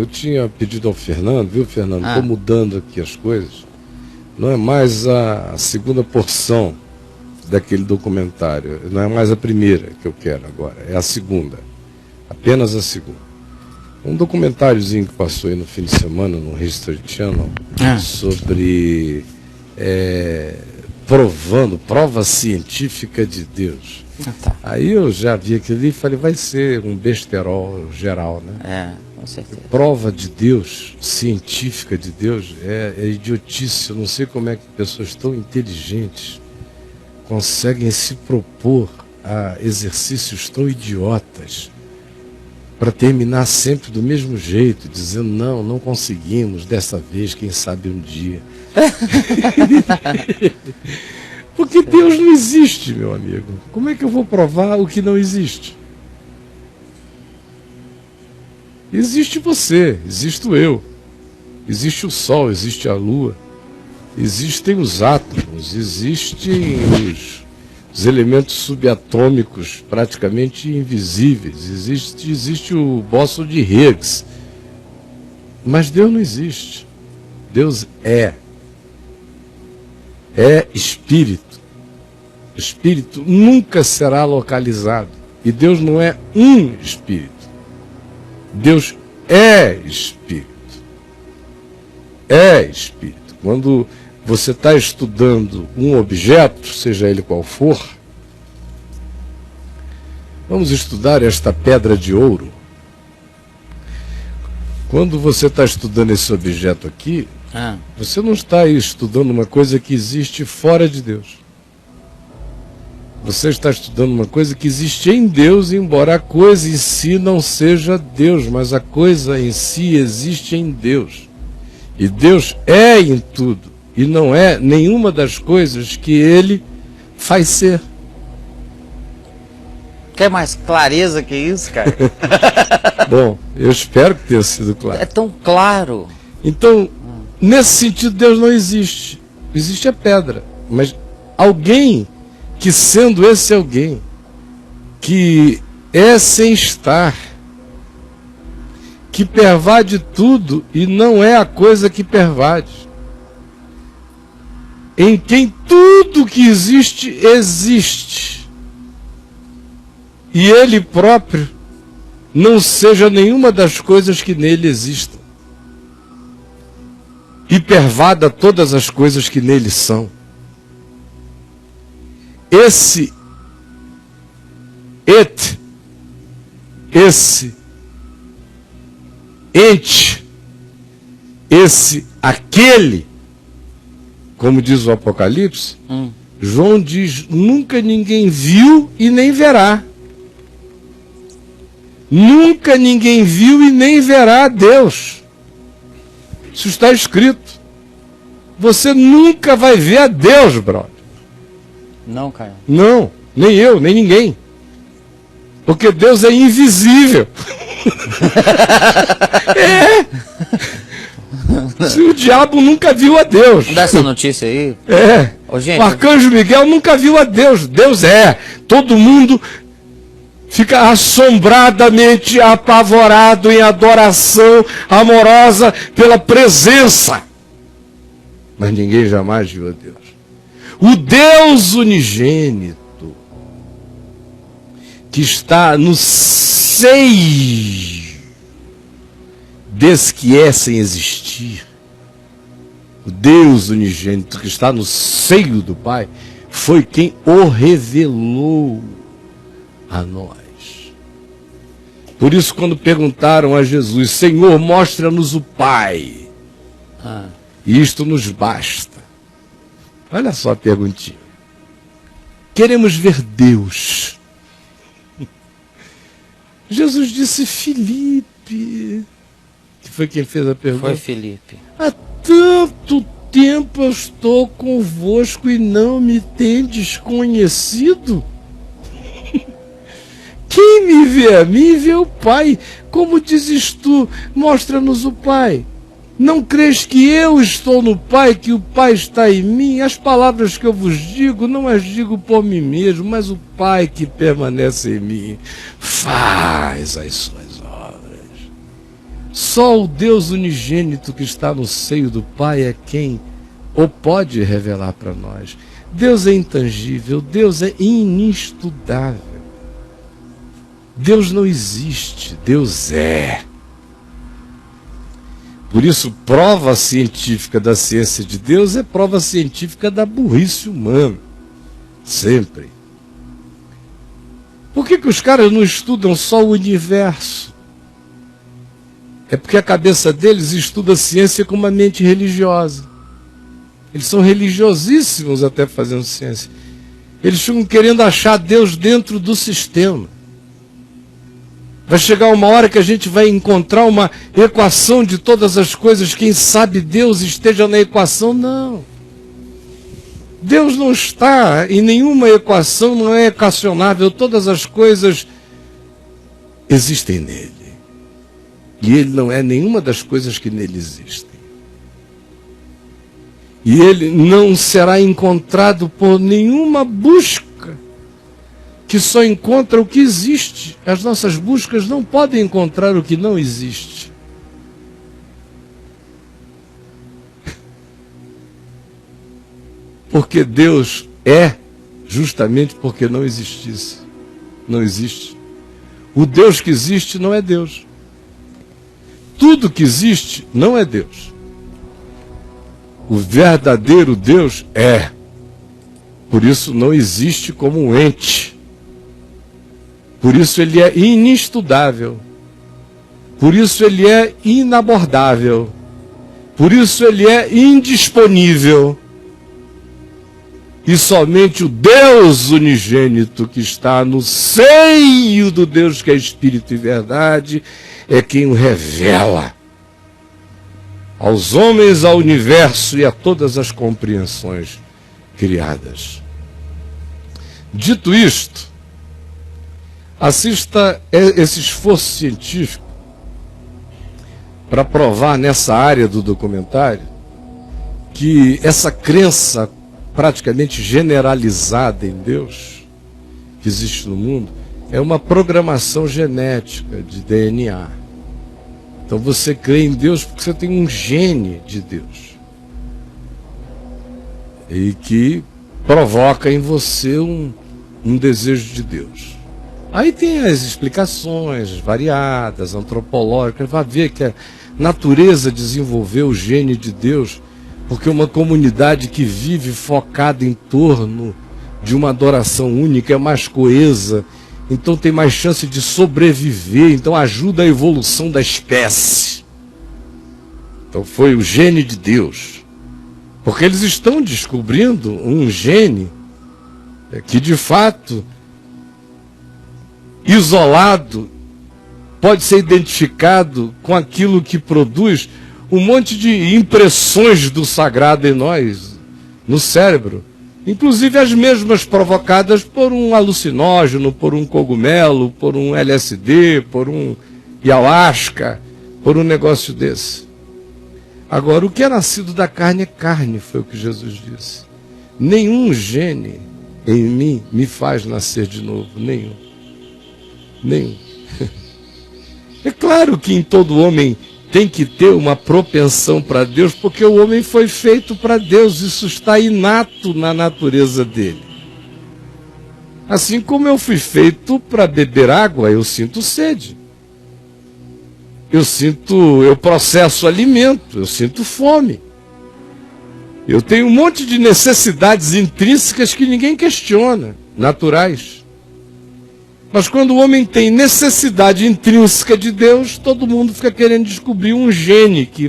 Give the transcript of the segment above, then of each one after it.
Eu tinha pedido ao Fernando, viu, Fernando? Estou mudando aqui as coisas. Não é mais a segunda porção daquele documentário. Não é mais a primeira que eu quero agora. É a segunda. Apenas a segunda. Um documentáriozinho que passou aí no fim de semana no History Channel sobre prova científica de Deus. Aí eu já vi aquilo ali e falei, vai ser um besterol geral, né? Com certeza. Prova de Deus, científica de Deus, é idiotice. Eu não sei como é que pessoas tão inteligentes conseguem se propor a exercícios tão idiotas para terminar sempre do mesmo jeito, dizendo, não conseguimos, dessa vez, quem sabe um dia. Porque Deus não existe, meu amigo. Como é que eu vou provar o que não existe? Existe você, existo eu, existe o Sol, existe a Lua, existem os átomos, existem os elementos subatômicos praticamente invisíveis, existe o bóson de Higgs, mas Deus não existe. Deus é espírito. O espírito nunca será localizado, e Deus não é um espírito. Deus é espírito. É espírito. Quando você está estudando um objeto, seja ele qual for, vamos estudar esta pedra de ouro. Quando você está estudando esse objeto aqui, você não está aí estudando uma coisa que existe fora de Deus. Você está estudando uma coisa que existe em Deus, embora a coisa em si não seja Deus, mas a coisa em si existe em Deus. E Deus é em tudo, e não é nenhuma das coisas que Ele faz ser. Quer mais clareza que isso, cara? Bom, eu espero que tenha sido claro. É tão claro. Então, nesse sentido, Deus não existe. Existe a pedra, mas alguém que, sendo esse alguém, que é sem estar, que pervade tudo e não é a coisa que pervade, em quem tudo que existe, existe, e Ele próprio não seja nenhuma das coisas que nele existam, e pervada todas as coisas que nele são. Esse ente, aquele, como diz o Apocalipse, João diz, nunca ninguém viu e nem verá. Nunca ninguém viu e nem verá a Deus. Isso está escrito. Você nunca vai ver a Deus, brother. Não, cara. Não, nem eu, nem ninguém. Porque Deus é invisível. Se o diabo nunca viu a Deus. Dá essa notícia aí. Ô, gente, o arcanjo Miguel nunca viu a Deus. Deus é. Todo mundo fica assombradamente apavorado em adoração amorosa pela presença. Mas ninguém jamais viu a Deus. O Deus unigênito, que está no seio desse que é sem existir, o Deus unigênito que está no seio do Pai, foi quem o revelou a nós. Por isso, quando perguntaram a Jesus, Senhor, mostra-nos o Pai, isto nos basta. Olha só a perguntinha. Queremos ver Deus. Jesus disse, Filipe, que foi quem fez a pergunta. Foi Filipe. Há tanto tempo eu estou convosco e não me tendes conhecido? Quem me vê a mim, vê o Pai. Como dizes tu, mostra-nos o Pai. Não crês que eu estou no Pai, que o Pai está em mim? As palavras que eu vos digo, não as digo por mim mesmo, mas o Pai que permanece em mim faz as suas obras. Só o Deus unigênito que está no seio do Pai é quem o pode revelar para nós. Deus é intangível, Deus é inestudável. Deus não existe, Deus é. Por isso, prova científica da ciência de Deus é prova científica da burrice humana. Sempre. Por que os caras não estudam só o universo? É porque a cabeça deles estuda a ciência com uma mente religiosa. Eles são religiosíssimos até fazendo ciência. Eles ficam querendo achar Deus dentro do sistema. Vai chegar uma hora que a gente vai encontrar uma equação de todas as coisas. Quem sabe Deus esteja na equação? Não. Deus não está em nenhuma equação, não é equacionável. Todas as coisas existem nele. E ele não é nenhuma das coisas que nele existem. E ele não será encontrado por nenhuma busca que só encontra o que existe. As nossas buscas não podem encontrar o que não existe. Porque Deus é justamente porque não existisse. Não existe. O Deus que existe não é Deus. Tudo que existe não é Deus. O verdadeiro Deus é. Por isso não existe como um ente. Por isso ele é inestudável. Por isso ele é inabordável. Por isso ele é indisponível. E somente o Deus unigênito que está no seio do Deus que é Espírito e verdade é quem o revela aos homens, ao universo e a todas as compreensões criadas. Dito isto, assista esse esforço científico para provar nessa área do documentário que essa crença praticamente generalizada em Deus que existe no mundo é uma programação genética de DNA. Então você crê em Deus porque você tem um gene de Deus e que provoca em você um desejo de Deus. Aí tem as explicações variadas, antropológicas, vai ver que a natureza desenvolveu o gene de Deus porque uma comunidade que vive focada em torno de uma adoração única é mais coesa, então tem mais chance de sobreviver, então ajuda a evolução da espécie. Então foi o gene de Deus. Porque eles estão descobrindo um gene que de fato, isolado, pode ser identificado com aquilo que produz um monte de impressões do sagrado em nós, no cérebro. Inclusive as mesmas provocadas por um alucinógeno, por um cogumelo, por um LSD, por um ayahuasca, por um negócio desse. Agora, o que é nascido da carne é carne, foi o que Jesus disse. Nenhum gene em mim me faz nascer de novo, nenhum. Nenhum. É claro que em todo homem tem que ter uma propensão para Deus, porque o homem foi feito para Deus, isso está inato na natureza dele. Assim como eu fui feito para beber água, eu sinto sede. Eu processo alimento, eu sinto fome. Eu tenho um monte de necessidades intrínsecas que ninguém questiona, naturais. Mas quando o homem tem necessidade intrínseca de Deus, todo mundo fica querendo descobrir um gene que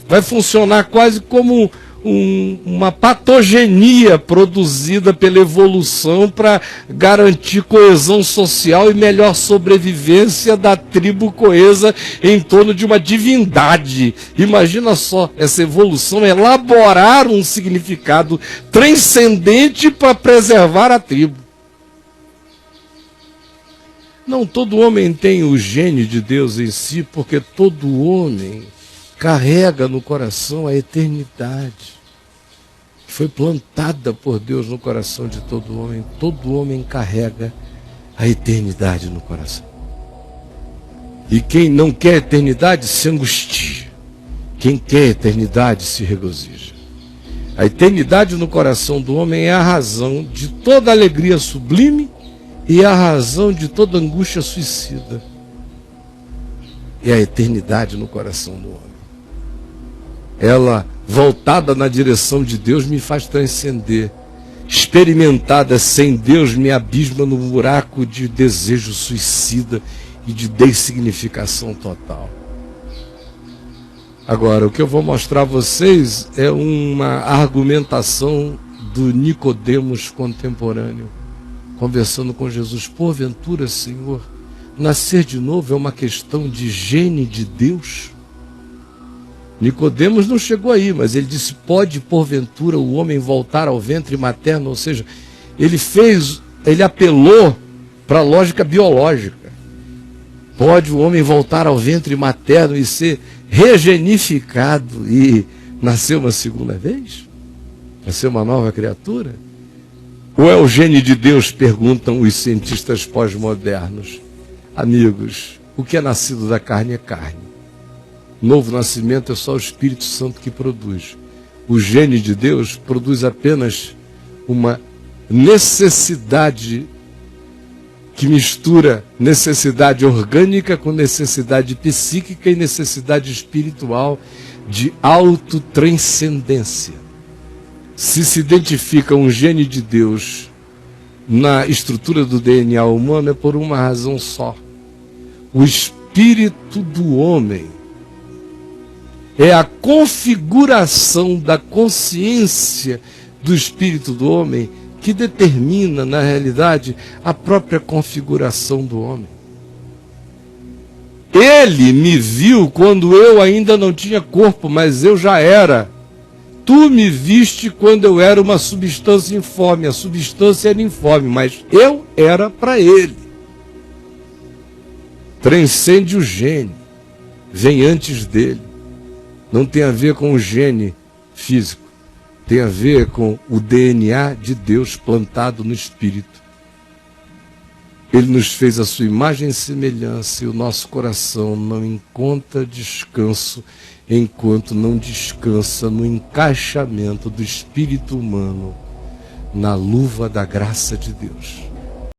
vai funcionar quase como uma patogenia produzida pela evolução para garantir coesão social e melhor sobrevivência da tribo coesa em torno de uma divindade. Imagina só, essa evolução elaborar um significado transcendente para preservar a tribo. Não, todo homem tem o gene de Deus em si, porque todo homem carrega no coração a eternidade. Foi plantada por Deus no coração de todo homem. Todo homem carrega a eternidade no coração. E quem não quer eternidade se angustia. Quem quer eternidade se regozija. A eternidade no coração do homem é a razão de toda alegria sublime e a razão de toda angústia suicida. É a eternidade no coração do homem. Ela, voltada na direção de Deus, me faz transcender. Experimentada sem Deus, me abisma no buraco de desejo suicida e de dessignificação total. Agora, o que eu vou mostrar a vocês é uma argumentação do Nicodemos contemporâneo, conversando com Jesus. Porventura, Senhor, nascer de novo é uma questão de gene de Deus? Nicodemos não chegou aí, mas ele disse, pode porventura o homem voltar ao ventre materno? Ou seja, ele apelou para a lógica biológica. Pode o homem voltar ao ventre materno e ser regenificado e nascer uma segunda vez? Nascer uma nova criatura? Ou é o gene de Deus, perguntam os cientistas pós-modernos. Amigos, o que é nascido da carne é carne. Novo nascimento é só o Espírito Santo que produz. O gene de Deus produz apenas uma necessidade que mistura necessidade orgânica com necessidade psíquica e necessidade espiritual de autotranscendência. Se identifica um gene de Deus na estrutura do DNA humano é por uma razão só. O espírito do homem é a configuração da consciência do espírito do homem que determina, na realidade, a própria configuração do homem. Ele me viu quando eu ainda não tinha corpo, mas eu já era. Tu me viste quando eu era uma substância informe. A substância era informe, mas eu era para ele. Transcende o gene, vem antes dele. Não tem a ver com o gene físico. Tem a ver com o DNA de Deus plantado no Espírito. Ele nos fez a sua imagem e semelhança e o nosso coração não encontra descanso enquanto não descansa no encaixamento do espírito humano na luva da graça de Deus.